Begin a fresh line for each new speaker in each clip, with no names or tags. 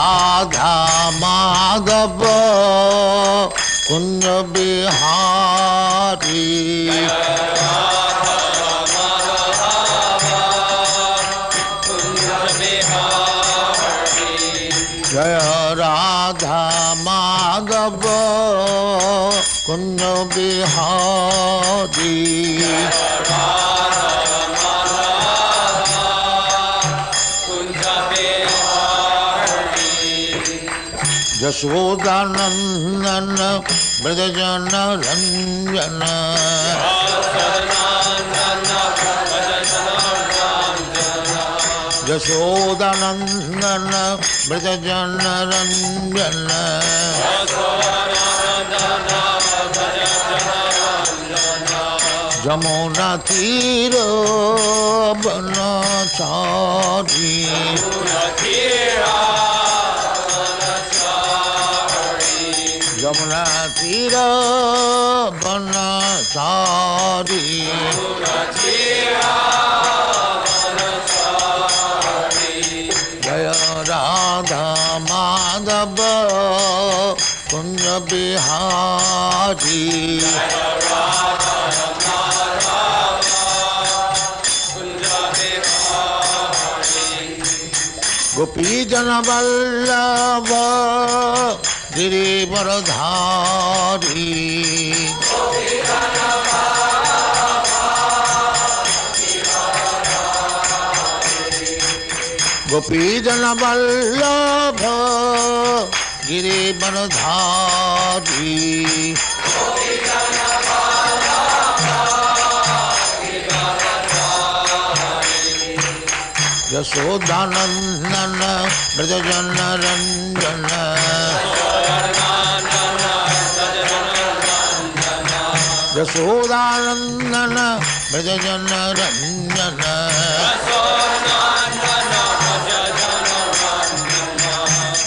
राधा माधव कुंज बिहारी जय राधा माधव कुंज बिहारी यशोदानंदन ब्रजजन रंजन यशोदानंदन ब्रजजन रंजन जमुना तीर बनचारी जमुना तीर बनचारी जय राधा माधव कुंज बिहारी गोपी जन वल्लभ गिरिवरधारी गोपी जन वल्लभ गिरिवरधारी यशोदानंदन ब्रजजन रंजन यशोदानंदन ब्रजजन रंजन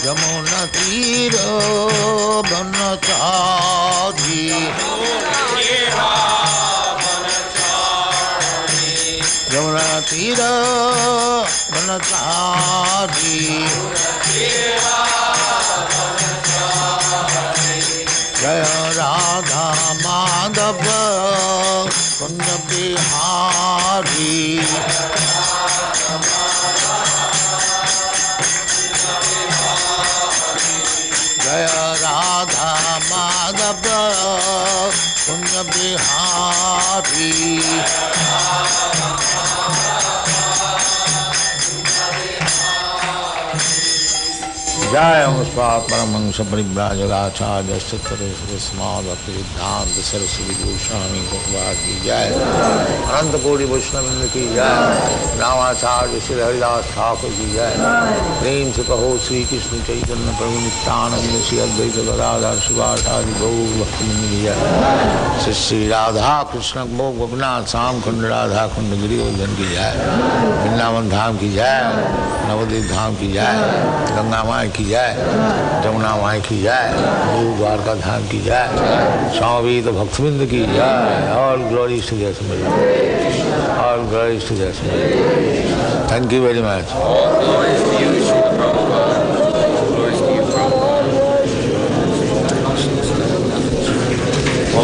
यमुना तीर बनचारी यमुना तीर बनचारी जय राधा माधव कुंज बिहारी जय राधा माधव कुंज बिहारी जय परमहंस परिव्राजकाचार्य सिद्धांत सरस्वती गोस्वामी भगवान की जय। अनंत कोटि वैष्णव की जय। रामाचार्य श्री हरिदास ठाकुर की जय। प्रेम से कहो श्री कृष्ण चैतन्य प्रभु नित्यानंद श्री अद्वैत गदाधर शिवाचार्य गौर भक्तवृंद की जय। श्री श्री राधा कृष्ण गोपनाथ श्याम कुंड राधा कुंड गिरिवर्धन की जय। वृंदावन धाम की जय। नवदीप धाम की जय। गंगा माई की जय। जमुना माई की जय। गुरु द्वारका धाम की जय। स्वामी तो भक्तविंद की जय। All glories to Jai Simran. All glories to Jai Simran. Thank you very much.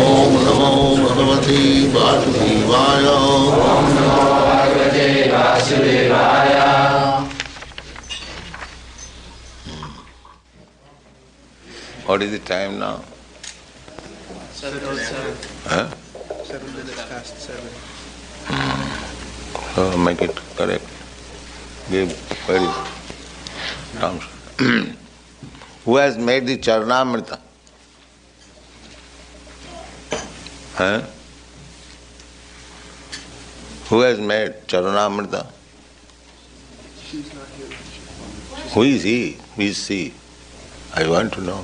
ओम नमो भगवते वासुदेवाय। ओम नमो भगवते वासुदेवाय। What is the time now? 7:07. Huh? 7:07. So make it correct. Give very terms. Who has made the Charnamrita? Huh? Who has made Charnamrita?
She's not here.
Who is he? Who is she? I want to know.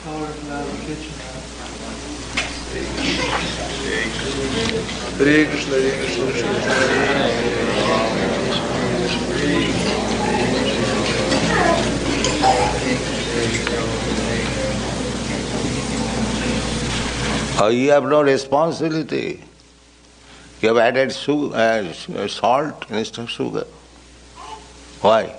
Power of love kitchen.
Hare Krishna, Hare Krishna, Krishna
You have no responsibility. You have added salt instead of sugar. Why?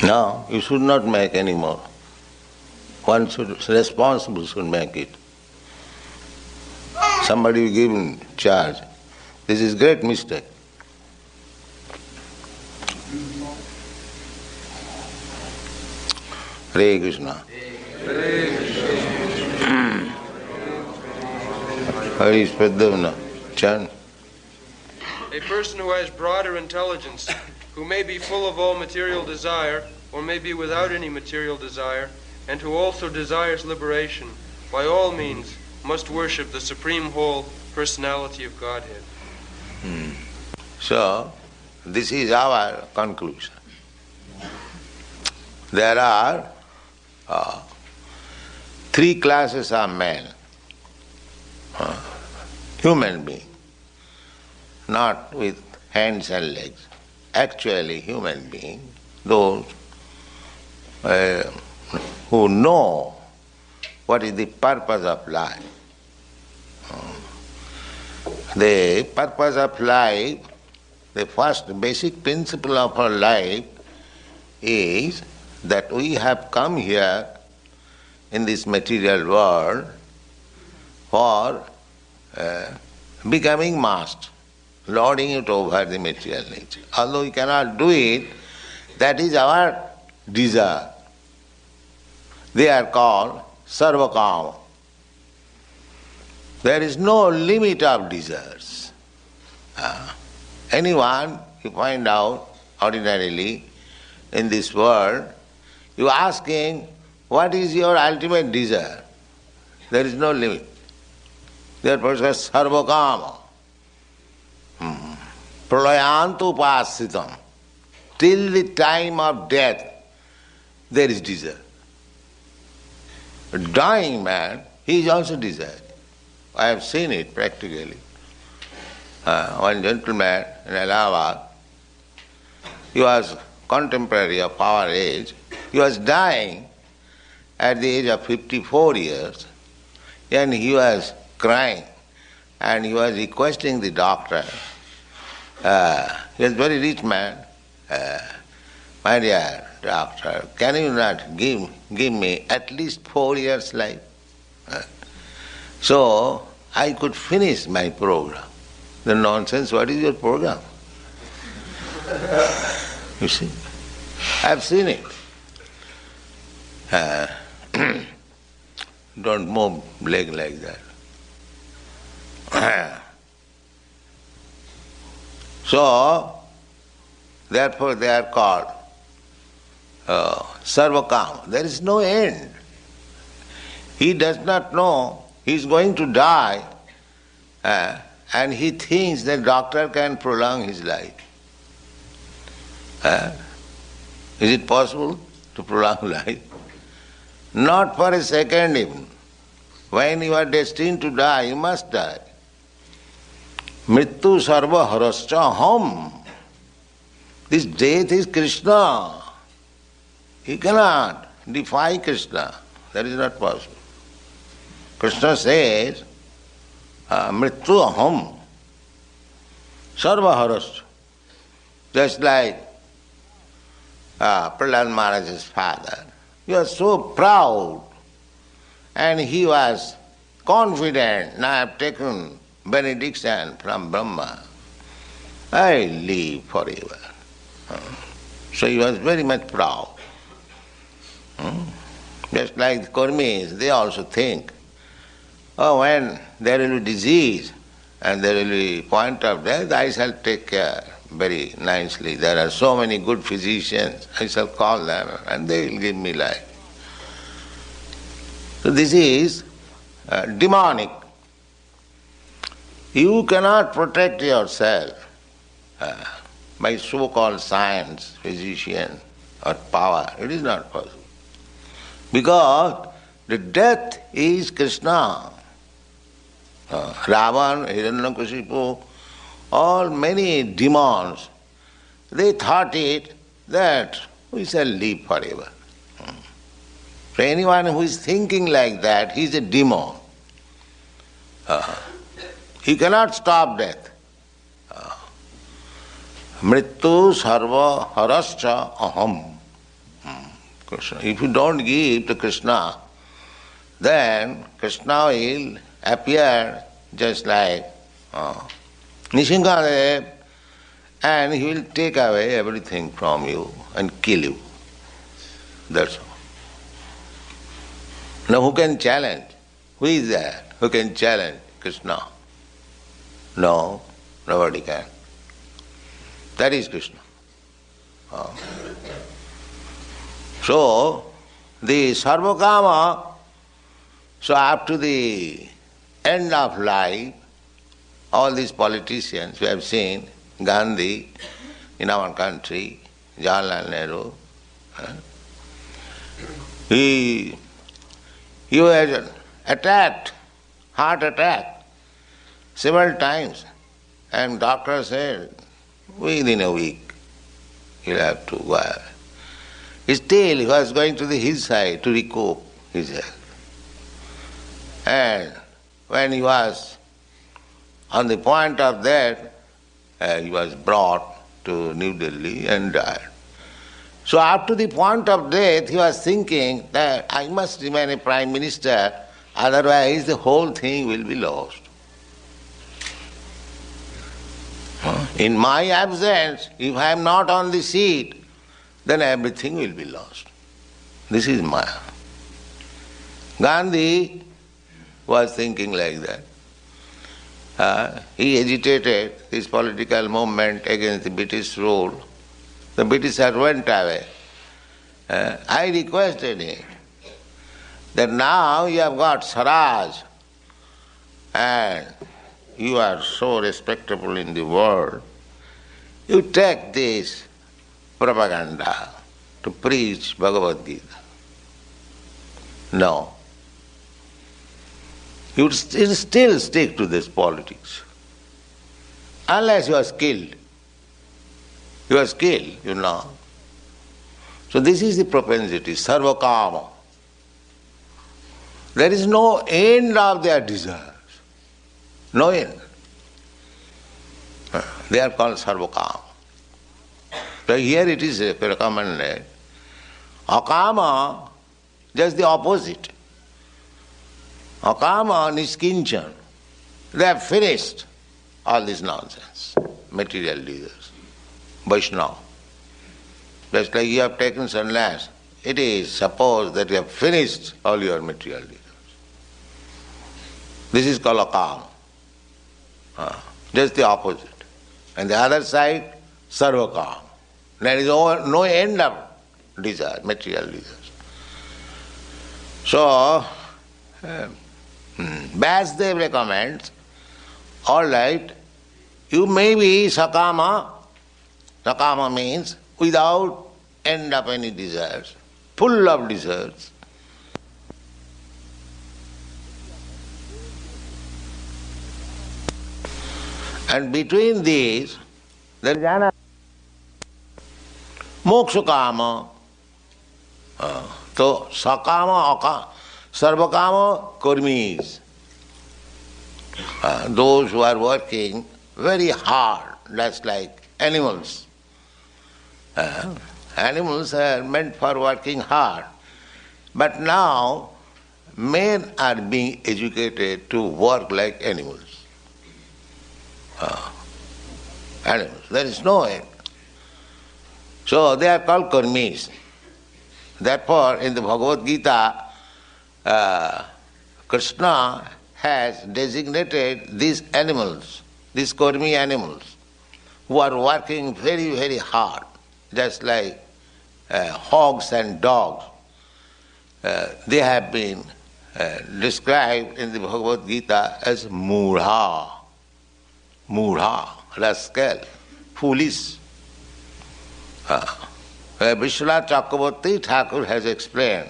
No, you should not make any more. One responsible should make it. Somebody will give in charge. This is great mistake. Hare Krishna. Hare Spadavana. Chant.
A person who has broader intelligence, who may be full of all material desire, or may be without any material desire, and who also desires liberation, by all means must worship the Supreme Whole Personality of Godhead.
So, this is our conclusion. There are three classes of men. Human being, not with hands and legs. Actually human being, those who know what is the purpose of life. The purpose of life, the first basic principle of our life is that we have come here in this material world for becoming master, lording it over the material nature. Although we cannot do it, that is our desire. They are called sarvakama. There is no limit of desires. Anyone, you find out ordinarily in this world, you ask him, what is your ultimate desire? There is no limit. Therefore it says sarvakama. Pralayantu upasitam. Till the time of death, there is desire. A dying man, he is also desiring. I have seen it practically. One gentleman in Allahabad, he was contemporary of our age, he was dying at the age of 54 years, and he was crying and he was requesting the doctor. He was a very rich man. My dear doctor, can you not give me at least 4 years life? So I could finish my program. The nonsense, what is your program? You see, I have seen it. Don't move leg like that. So, therefore they are called sarvakama. There is no end. He does not know he is going to die, and he thinks that doctor can prolong his life. Is it possible to prolong life? Not for a second even. When you are destined to die, you must die. Mrityu sarva harascha ham. This death is Krishna. He cannot defy Krishna. That is not possible. Krishna says, Mrityu aham. Sarva harascha. Just like Prahlad Maharaj's father. He was so proud and he was confident. Now I have taken benediction from Brahma. I live forever. So he was very much proud. Just like the Kurmis, they also think, oh, when there will be disease and there will be point of death, I shall take care very nicely. There are so many good physicians, I shall call them and they will give me life. So this is demonic. You cannot protect yourself by so-called science, physician or power. It is not possible. Because the death is Krishna. Ravan, Hiranyakashipu, all many demons, they thought it that we shall live forever. So anyone who is thinking like that, he is a demon. He cannot stop death. Mrityu sarva harascha aham. Krishna. If you don't give to Krishna, then Krishna will appear just like Nishingadev, and he will take away everything from you and kill you. That's all. Now who can challenge? Who is that? Who can challenge Krishna? No, nobody can. That is Krishna. So, the Sarvakama, so up to the end of life, all these politicians we have seen, Gandhi in our country, Jawaharlal Nehru, he was attacked, heart attack, several times, and doctor said, within a week he'll have to go away. Still he was going to the hillside to recoup his health. And when he was on the point of death, he was brought to New Delhi and died. So up to the point of death, he was thinking that I must remain a prime minister, otherwise the whole thing will be lost. In my absence, if I am not on the seat, then everything will be lost. This is Maya. Gandhi was thinking like that. He agitated his political movement against the British rule. The Britishers went away. I requested him that now you have got Swaraj and you are so respectable in the world, you take this propaganda to preach Bhagavad Gita. No. You would still stick to this politics. Unless you are skilled. You are skilled, you know. So this is the propensity, sarvakama. There is no end of their desires. No end. They are called sarvakama. So here it is recommended. Akama, just the opposite. Akama, niskinchan. They have finished all this nonsense. Material desires. Vaishnava. Just like you have taken sannyas, it is supposed that you have finished all your material desires. This is called akama. Just the opposite. And the other side, sarvakama. There is no end of desire, material desires. So, Vasudev recommends, all right, you may be sakama. Sakama means without end of any desires, full of desires. And between these, there is another mokshakama. So sakama, sarvakama karmis. Those who are working very hard, that's like animals. Animals are meant for working hard. But now, men are being educated to work like animals. Animals. There is no end. So they are called karmis. Therefore, in the Bhagavad Gita, Krishna has designated these animals, these karmi animals, who are working very, very hard, just like hogs and dogs. They have been described in the Bhagavad Gita as mudha. Mudha, rascal, foolish. Vishwanath Chakravarti Thakur has explained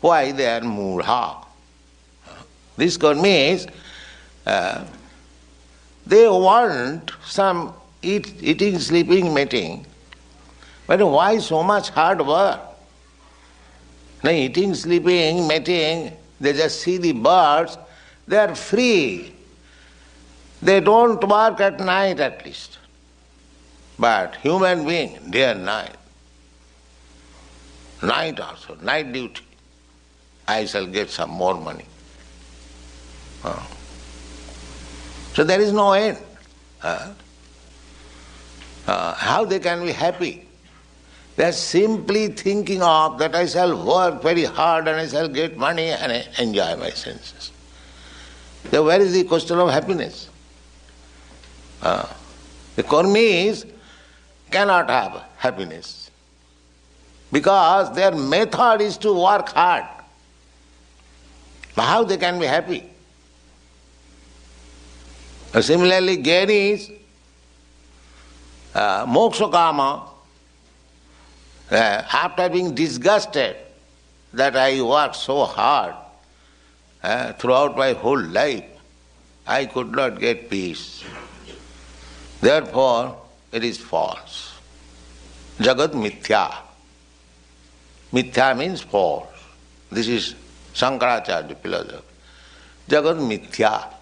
why they are mudha. This means they want some eating, sleeping, mating. But why so much hard work? Now eating, sleeping, mating, they just see the birds, they are free. They don't work at night at least. But human being, day and night. night also, night duty. I shall get some more money. So there is no end. How they can be happy? They are simply thinking of that I shall work very hard and I shall get money and enjoy my senses. So where is the question of happiness? The karmis cannot have happiness because their method is to work hard. How they can be happy? Similarly, jnanis, moksha kama, after being disgusted that I worked so hard throughout my whole life, I could not get peace. Therefore, it is false. Jagat mithya. Mithya means false. This is Shankaracharya philosophy. Jagat mithya.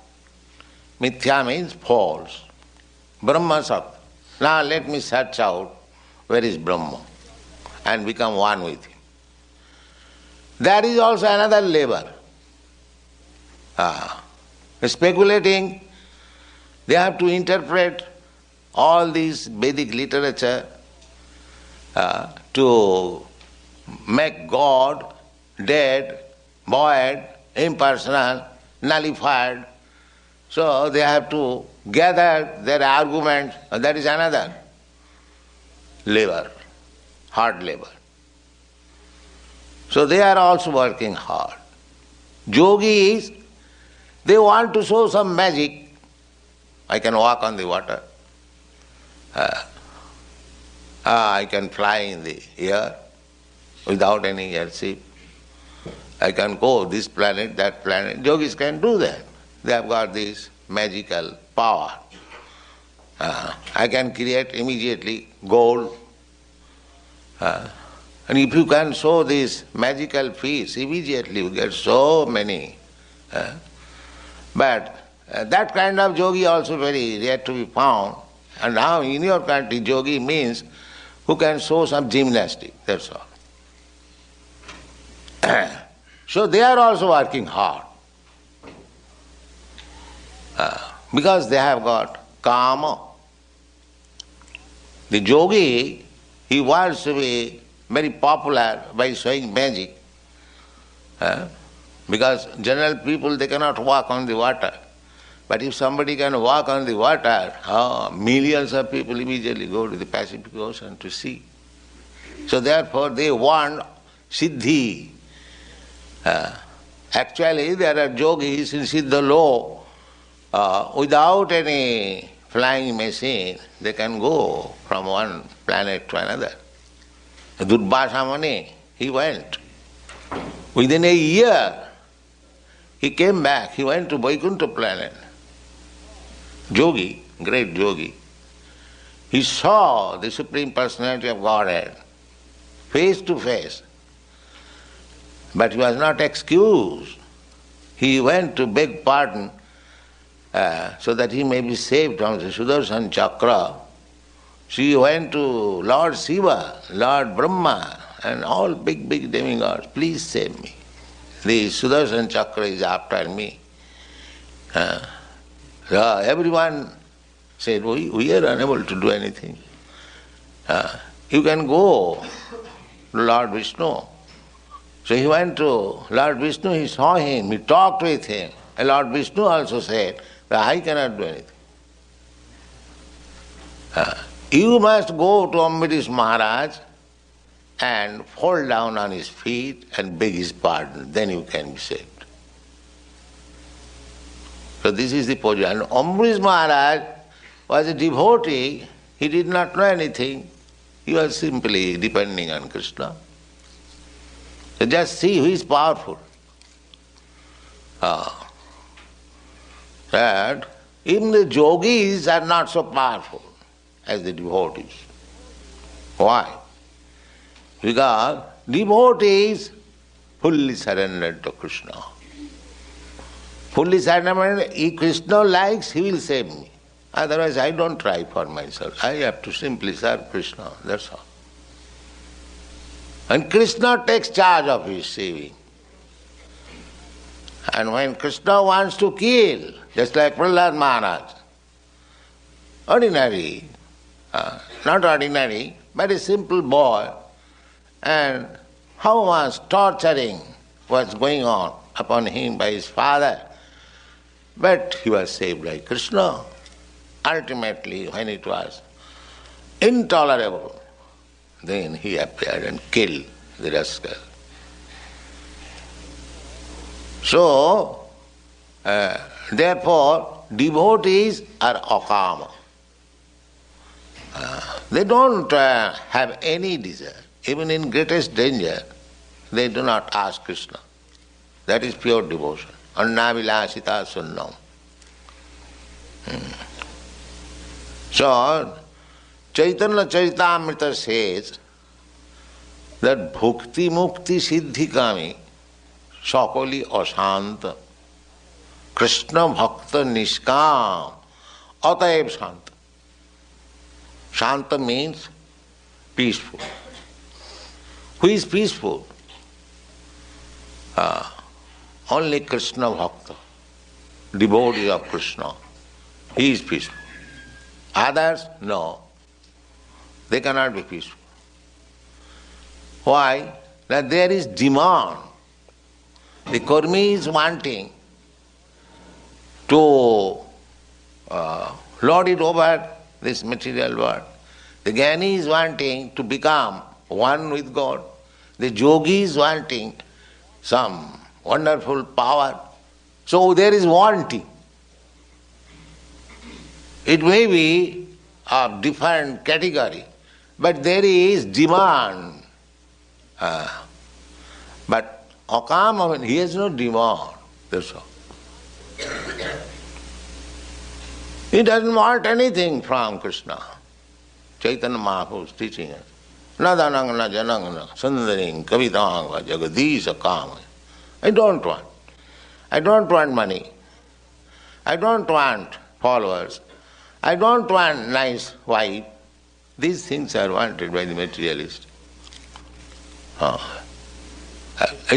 Mithya means false. Brahma sat. Now let me search out where is Brahma and become one with him. That is also another labor. Speculating, they have to interpret all this Vedic literature to make God dead, void, impersonal, nullified. So they have to gather their arguments, and that is another labor, hard labor. So they are also working hard. Yogis, they want to show some magic. I can walk on the water. I can fly in the air without any airship. I can go this planet, that planet. Yogis can do that. They have got this magical power. I can create immediately gold. And if you can show this magical fish, immediately you get so many. But that kind of yogi also very rare to be found. And now in your country, yogi means who can show some gymnastics, that's all. So they are also working hard. Because they have got kama. The yogi, he wants to be very popular by showing magic. Because general people, they cannot walk on the water. But if somebody can walk on the water, millions of people immediately go to the Pacific Ocean to see. So therefore they want siddhi. Actually there are yogis in Siddha law, without any flying machine, they can go from one planet to another. Durvasa Muni, he went. Within a year, he came back, he went to Vaikuntha planet. Yogi, great yogi. He saw the Supreme Personality of Godhead face to face. But he was not excused. He went to beg pardon so that he may be saved from the Sudarshan Chakra. She went to Lord Shiva, Lord Brahma, and all big demigods, please save me. The Sudarshan Chakra is after me. Everyone said, we are unable to do anything. You can go to Lord Vishnu. So he went to Lord Vishnu, he saw him, he talked with him. And Lord Vishnu also said, that I cannot do anything. You must go to Amrish Maharaj and fall down on his feet and beg his pardon, then you can be saved. So this is the position. And Amrish Maharaj was a devotee, he did not know anything, he was simply depending on Krishna. So just see who is powerful. That even the yogis are not so powerful as the devotees. Why? Because devotees fully surrendered to Krishna. Fully surrendered, if Krishna likes, he will save me. Otherwise I don't try for myself. I have to simply serve Krishna, that's all. And Krishna takes charge of his saving. And when Krishna wants to kill, just like Prahlad Maharaj, ordinary, not ordinary, but a simple boy, and how much torturing was going on upon him by his father. But he was saved by Krishna. Ultimately, when it was intolerable, then he appeared and killed the rascal. So, therefore, devotees are akama. They don't have any desire. Even in greatest danger, they do not ask Krishna. That is pure devotion. Annavilasita sunnam. So, Chaitanya Charitamrita says that bhukti mukti siddhi kami sakali ashanta Krishna bhakta nishkam ataev shanta. Shanta means peaceful. Who is peaceful? Only Krishna bhakta, devotee of Krishna. He is peaceful. Others, no. They cannot be peaceful. Why? That there is demand. The karmi is wanting to lord it over this material world. The jnani is wanting to become one with God. The yogi is wanting some wonderful power. So there is wanting. It may be of different category, but there is demand. But akama, he has no demand. That's all. He doesn't want anything from Krishna. Chaitanya Mahaprabhu is teaching us. Nadanang na janang sundaring kavitang jagadisha kama. I don't want. I don't want money. I don't want followers. I don't want nice wife. These things are wanted by the materialist. A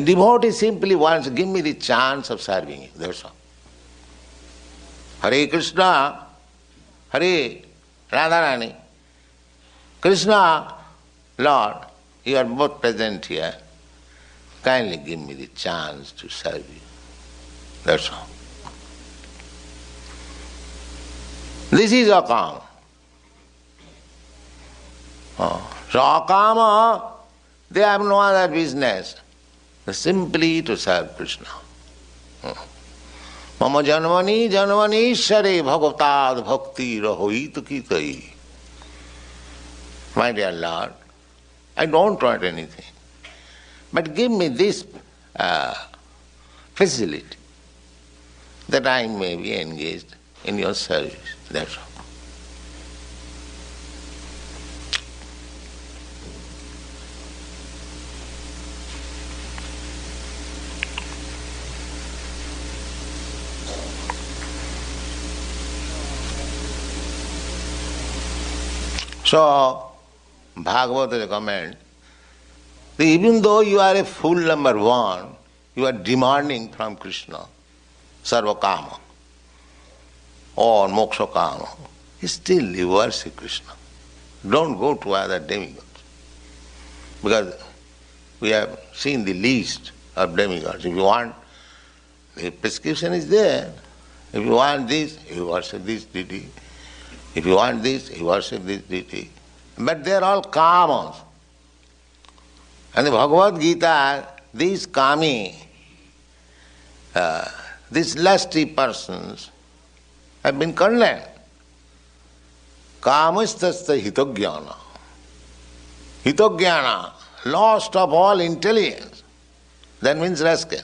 devotee simply wants, give me the chance of serving you. That's all. Hare Krishna, Hare Radharani. Krishna, Lord, you are both present here. Kindly give me the chance to serve you. That's all. This is akama. So akama, they have no other business. Simply to serve Krishna. Mama janmani janmani share bhagavad bhakti rahoit kitai. My dear Lord, I don't want anything. But give me this facility that I may be engaged in your service. That's all. So, Bhagavata recommends, even though you are a fool number one, you are demanding from Krishna sarva kama or moksha kama, still you worship Krishna. Don't go to other demigods. Because we have seen the list of demigods. If you want, the prescription is there. If you want this, you worship this deity. If you want this, you worship this deity. But they are all kamas. And the Bhagavad Gita, these kami, these lusty persons have been condemned. Kamastasya hitogyana. Hitogyana, lost of all intelligence. That means rascal.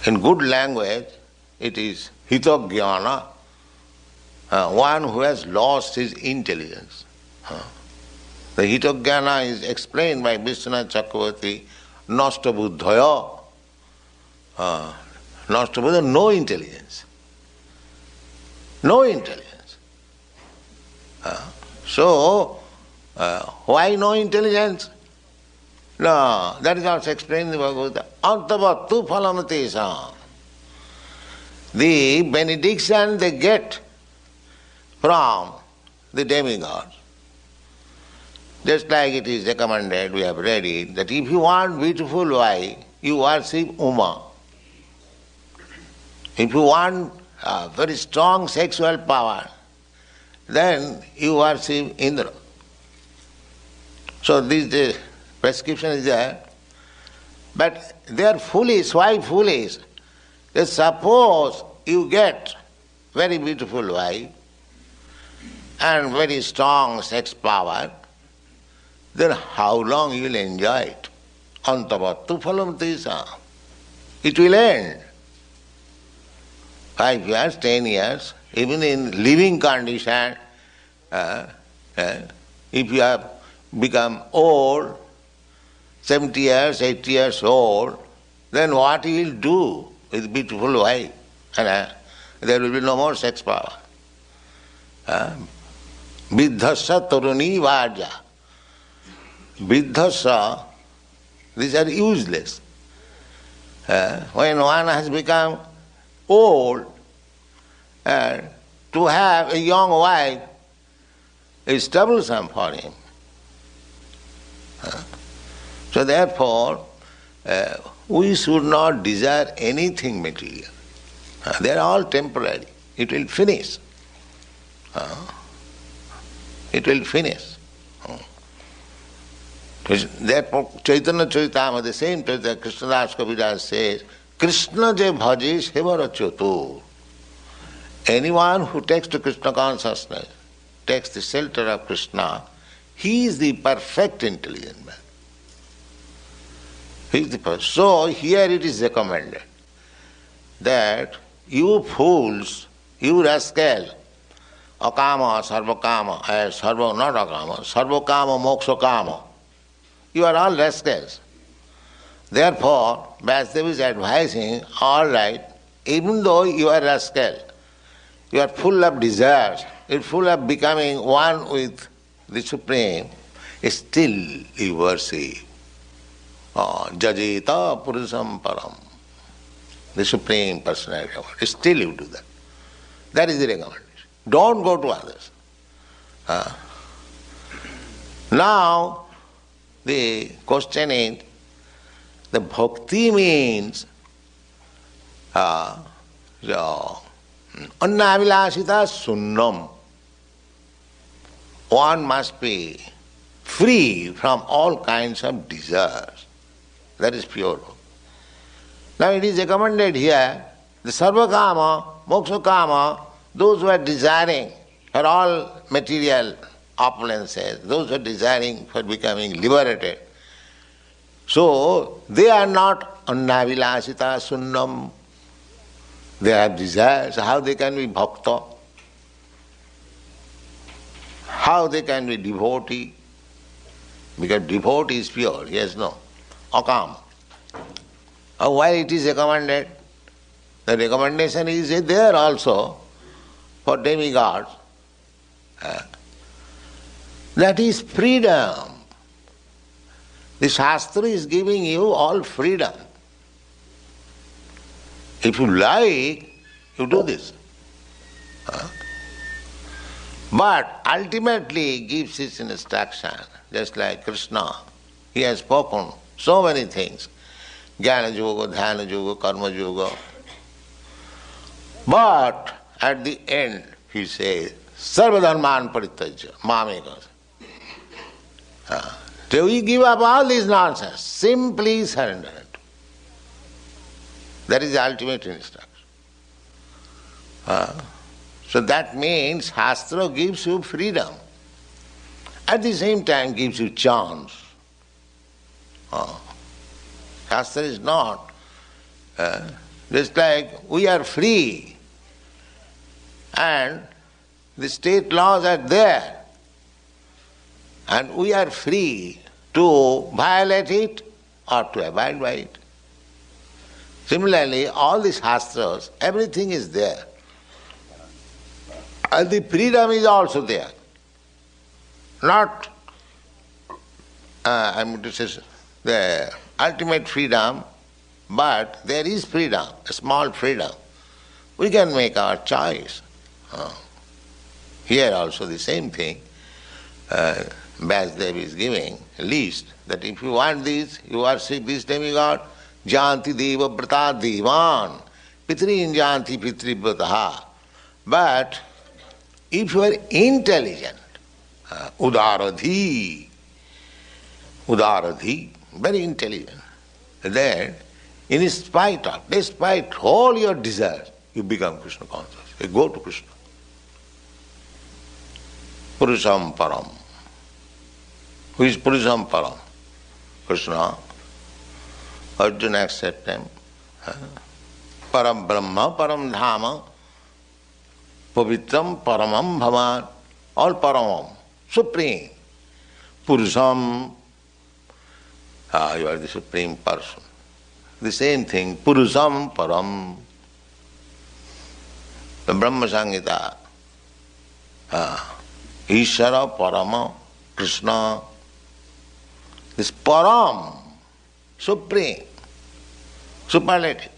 In good language, it is hitogyana, one who has lost his intelligence. The hitogyana is explained by Vishwanath Chakravarti, nasta buddhaya. Nasta buddha, no intelligence. No intelligence. So, Why no intelligence? No, that is also explained in the Bhagavatam. Antavattu phalamatesam. The benediction they get from the demigods. Just like it is recommended, we have read it, that if you want beautiful wife, you worship Uma. If you want very strong sexual power, then you worship Indra. So this prescription is there. But they are foolish. Why foolish? They suppose you get very beautiful wife and very strong sex power, then how long you will enjoy it? Antavattu phalam tesa. It will end. 5 years, 10 years, even in living condition, if you have become old, 70 years, 80 years old, then what you will do with beautiful wife? And there will be no more sex power. Viddhasya taruni vaja. Viddhasya, these are useless. When one has become old, to have a young wife is troublesome for him. So therefore, we should not desire anything material. They are all temporary. It will finish. It will finish. Therefore, Chaitanya Charitamrita, the same Chaitanya Krishnadas Kaviraj says, Krishna je bhaje sevarachotu. Anyone who takes to Krishna consciousness, takes the shelter of Krishna, he is the perfect intelligent man. He is the perfect. So here it is recommended that you fools, you rascal, akama, sarvakama, sarva, not akama, sarvakama, mokshakama, you are all rascals. Therefore, Vasudev is advising, all right, even though you are rascal, you are full of desires, you are full of becoming one with the Supreme, still you worship. Jajeta Purusam Param, the Supreme Personality of God. Still you do that. That is the recommendation. Don't go to others. Now, the question is, the bhakti means annavilasita sunnam. One must be free from all kinds of desires. That is pure. Now it is recommended here, the sarvakama, mokshakama, those who are desiring for all material opulences, those who are desiring for becoming liberated, so they are not annavilasita sunnam. They have desires. How they can be bhakta? How they can be devotee? Because devotee is pure, yes, no. Akam. Why it is recommended? The recommendation is there also for demigods. That is freedom. The Shastra is giving you all freedom. If you like, you do this. But ultimately gives its instruction, just like Krishna. He has spoken so many things. Jnana Yoga, Dhyana Yoga, Karma Yoga. But at the end, he says, Sarva dharman parityajya, mamekas. So we give up all this nonsense, simply surrender it. That is the ultimate instruction. So that means Shastra gives you freedom. At the same time gives you chance. Shastra is not. Just like we are free and the state laws are there and we are free to violate it or to abide by it. Similarly, all the Shastras, everything is there. And the freedom is also there. Not I'm to say the ultimate freedom, but there is freedom, a small freedom. We can make our choice. Here also the same thing. Vasudev is giving a list that if you want this, you worship this demigod, janti deva brata devan, pitrin janti pitri brataha. But if you are intelligent, udaradhi, very intelligent, then in spite of, despite all your desires, you become Krishna conscious. You go to Krishna. Purusham Param. Who is Purusham Param? Krishna. Arjuna accept him. Param Brahma, Param Dhama, Pavitram, Paramam Bhavan, all Paramam, Supreme. Purusham, you are the Supreme Person. The same thing, Purusham Param. The Brahma Sangita, Ishara Parama, Krishna, this Param, Supreme, superlative,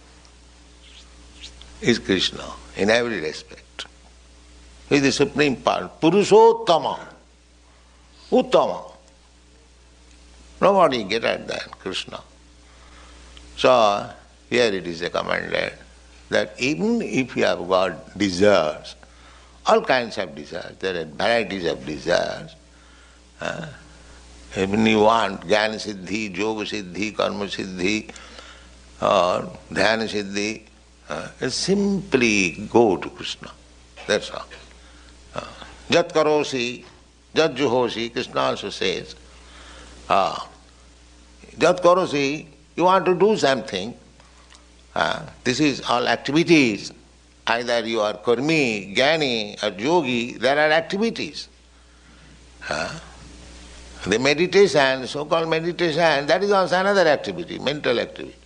is Krishna in every respect. He is the Supreme Part, Purushottama, Uttama. Nobody get at that, Krishna. So, here it is recommended that even if you have got desires, all kinds of desires, there are varieties of desires. Even you want Jnana Siddhi, Yoga Siddhi, Karma Siddhi, or Dhyana Siddhi, simply go to Krishna. That's all. Jat karosi, jat juhosi, Krishna also says, jat karosi, you want to do something, this is all activities. Either you are karmi, jnani or yogi, there are activities. The meditation, so-called meditation, that is also another activity, mental activity.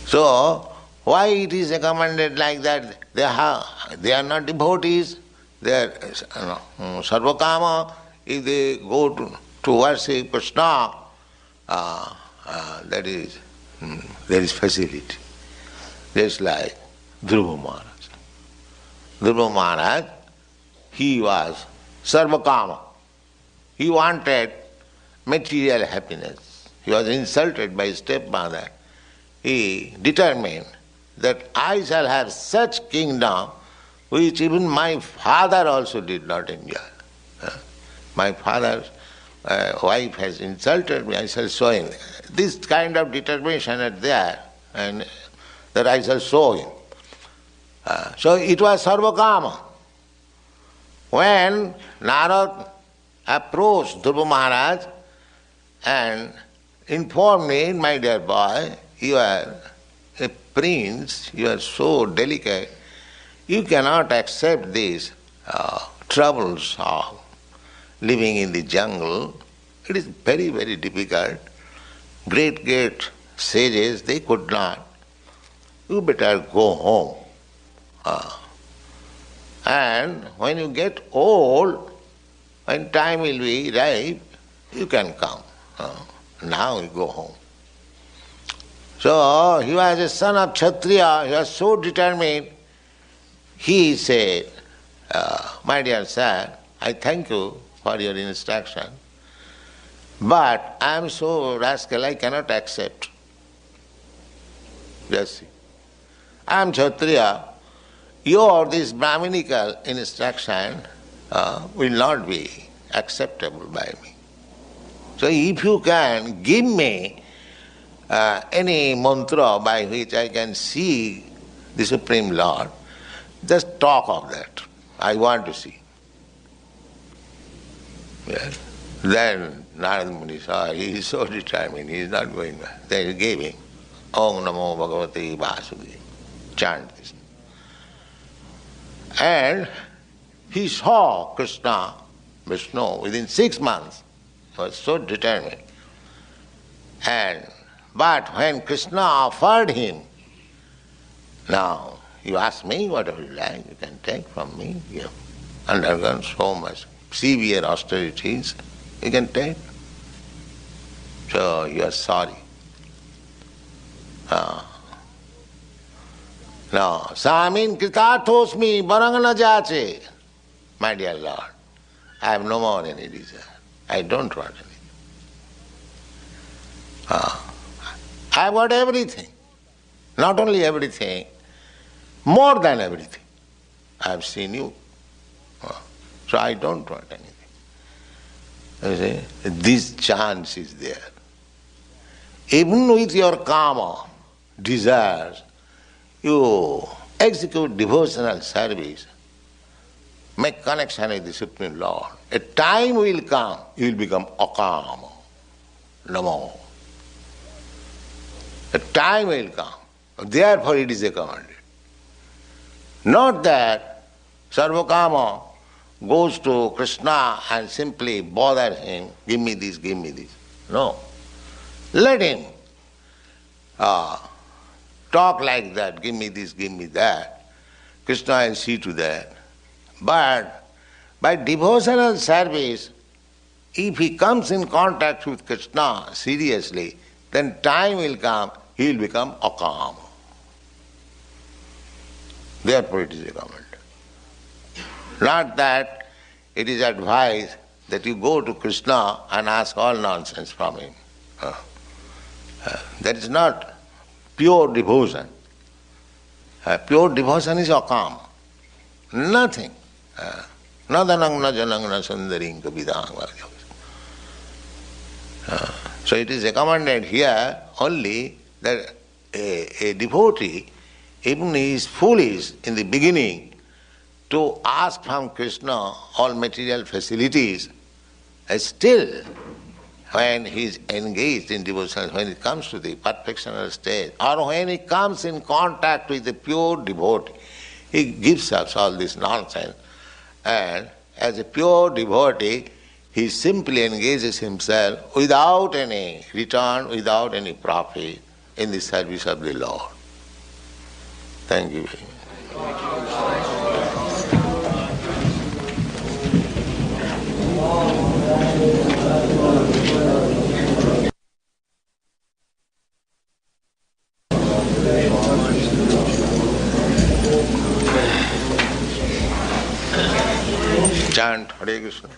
So, why it is recommended like that? They are not devotees, they are sarvakama. If they go to worship Krishna, there is facility. Just like Dhruva Maharaj. Dhruva Maharaj, he was sarvakama. He wanted material happiness. He was insulted by his stepmother. He determined that I shall have such kingdom which even my father also did not enjoy. My father's wife has insulted me, I shall show him. This kind of determination is there, and that I shall show him. So it was sarvakama. When Narad approached Dhruva Maharaj and informed me, my dear boy, you are a prince, you are so delicate, you cannot accept these troubles of living in the jungle. It is very, very difficult. Great sages, they could not. You better go home. And when you get old, when time will be ripe, you can come. Now you go home. So he was a son of Kshatriya, he was so determined. He said, my dear sir, I thank you for your instruction, but I am so rascal, I cannot accept. Just see. I am Kshatriya, this Brahminical instruction will not be acceptable by me. So if you can give me any mantra by which I can see the Supreme Lord, just talk of that. I want to see. Yes. Then Narada Muni saw, he is so determined, he is not going back. Then he gave him, Om Namo Bhagavate Vasudevaya. Chant this. And he saw Krishna, Vishnu, within 6 months. He was so determined. But when Krishna offered him, now you ask me whatever you like, you can take from me. You have undergone so much severe austerities, you can take. So you are sorry. No, Samin Kritatosmi Barangana Jache. My dear Lord, I have no more any desire. I don't want anything. I have got everything. Not only everything, more than everything. I have seen you. So I don't want anything. You see, this chance is there. Even with your karma, desires, you execute devotional service, make connection with the Supreme Lord. A time will come, you will become akama, namo. A time will come. Therefore it is commanded. Not that Sarvakama goes to Krishna and simply bother him, give me this, give me this. No. Let him talk like that, give me this, give me that. Krishna will see to that. But by devotional service, if he comes in contact with Krishna seriously, then time will come, he will become akama. Therefore it is a command. Not that it is advised that you go to Krishna and ask all nonsense from him. That is not pure devotion. Pure devotion is akama. Nothing. Nadanang na janang na sundaring kabidang. So it is recommended here only that a devotee, even he is foolish in the beginning, to ask from Krishna all material facilities, still when he is engaged in devotion, when he comes to the perfectional stage, or when he comes in contact with the pure devotee, he gives us all this nonsense. And as a pure devotee, he simply engages himself without any return, without any profit in the service of the Lord. Thank you very much. Chant Hare Krishna.